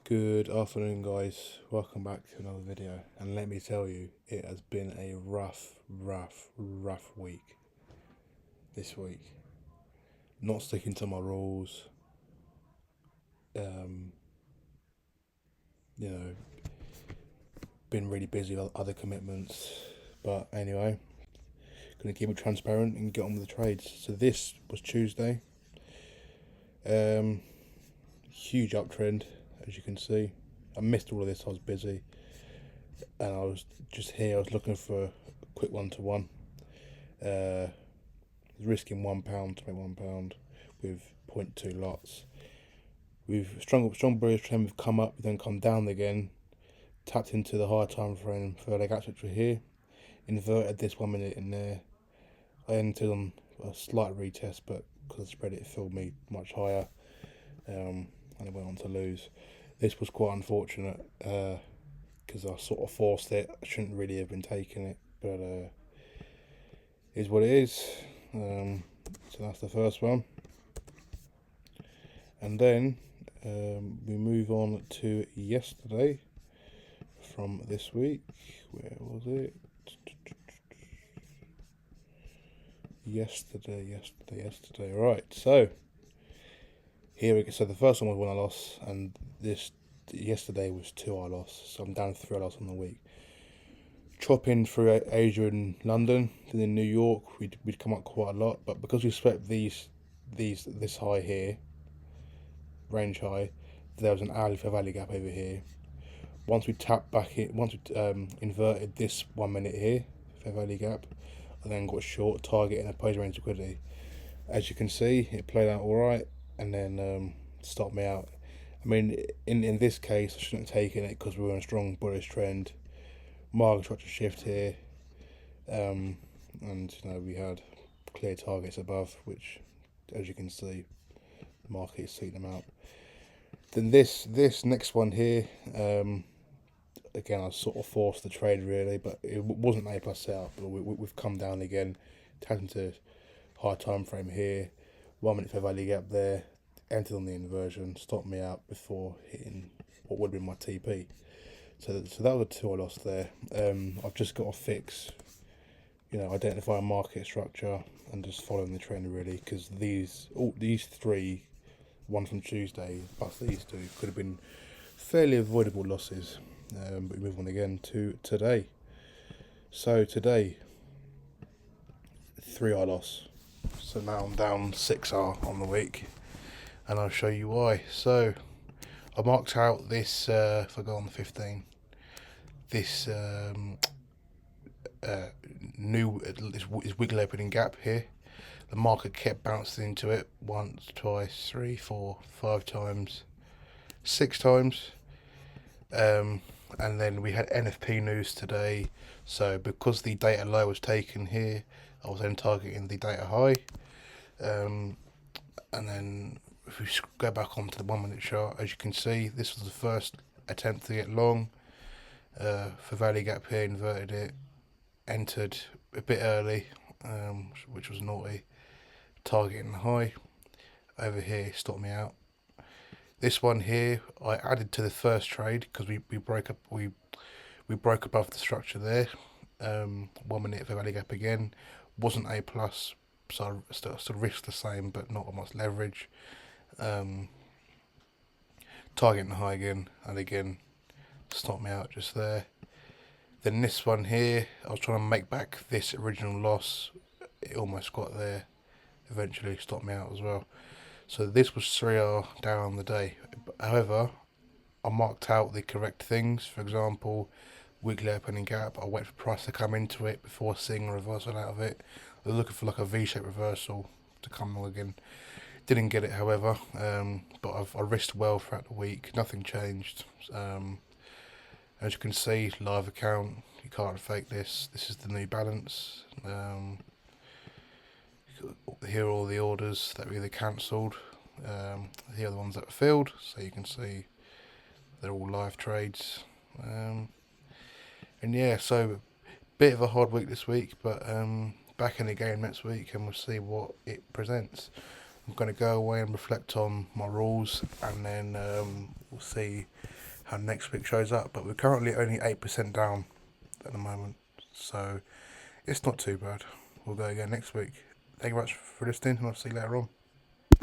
Good afternoon, guys. Welcome back to another video. And let me tell you, it has been a rough week this week. Not sticking to my rules. Been really busy with other commitments. But anyway, gonna keep it transparent and get on with the trades. So this was Tuesday. Huge uptrend, as you can see. I missed all of this. I was busy, and I was just here. I was looking for a quick one-to-one. Risking £1 to make £1 with 0.2 lots. We've strong bullish trend. We've come up, then come down again. Tapped into the higher time frame for the gaps which were here. Inverted this 1 minute in there. I entered on a slight retest, but because of the spread, it filled me much higher. And it went on to lose. This was quite unfortunate because I sort of forced it. I shouldn't really have been taking it, but it is what it is. So that's the first one. And then we move on to yesterday from this week. Where was it? Yesterday. Right, so here we go. So the first one was 1 I lost, and this yesterday was 2 I lost. So I'm down 3 I lost on the week. Chopping through Asia and London, then in New York, we'd come up quite a lot, but because we swept this high here, range high, there was an hourly fair value gap over here. Once we tapped back in, once we inverted this 1 minute here, fair value gap, I then got short, target and opposing range liquidity. As you can see, it played out all right, and then stopped me out. I mean, in this case, I shouldn't have taken it because we were in a strong bullish trend. Market structure shift here, and we had clear targets above, which, as you can see, the market is seeing them out. Then this next one here, again, I sort of forced the trade really, but it wasn't A plus setup. But we've come down again, tapped into high time frame here, 1 minute fair value gap there, entered on the inversion, stopped me out before hitting what would have been my TP. So that was 2 I lost there. I've just got to fix, identify a market structure and just following the trend really, because these three, one from Tuesday plus these two, could have been fairly avoidable losses. But we move on again to today. So today, 3 I lost. So now I'm down 6 R on the week, and I'll show you why. So I marked out this, if I go on the 15, this this wiggle opening gap here. The market kept bouncing into it once, twice, 3, 4, 5 times, 6 times. And then we had NFP news today. So because the data low was taken here, I was then targeting the data high. And then if we go back onto the 1 minute chart, as you can see, this was the first attempt to get long. For value gap here, inverted it, entered a bit early, which was naughty. Targeting high over here, stopped me out. This one here, I added to the first trade because we broke up. We broke above the structure there. 1 minute fair value gap again, wasn't A plus, so I still risked the same, but not much leverage. Targeting high again, and again stopped me out just there. Then this one here, I was trying to make back this original loss. It almost got there. Eventually stopped me out as well. So this was 3R down on the day. However, I marked out the correct things. For example, weekly opening gap. I wait for price to come into it before seeing a reversal out of it. I was looking for like a V-shaped reversal to come along again. Didn't get it, however, but I risked well throughout the week. Nothing changed. As you can see, live account, you can't fake this. This is the New Balance. Here are all the orders that were either cancelled. Here are the ones that were filled, so you can see they're all live trades. And yeah, so bit of a hard week this week, but back in the game next week, and we'll see what it presents. I'm going to go away and reflect on my rules, and then we'll see how next week shows up. But we're currently only 8% down at the moment, so it's not too bad. We'll go again next week. Thank you very much for listening, and I'll see you later on.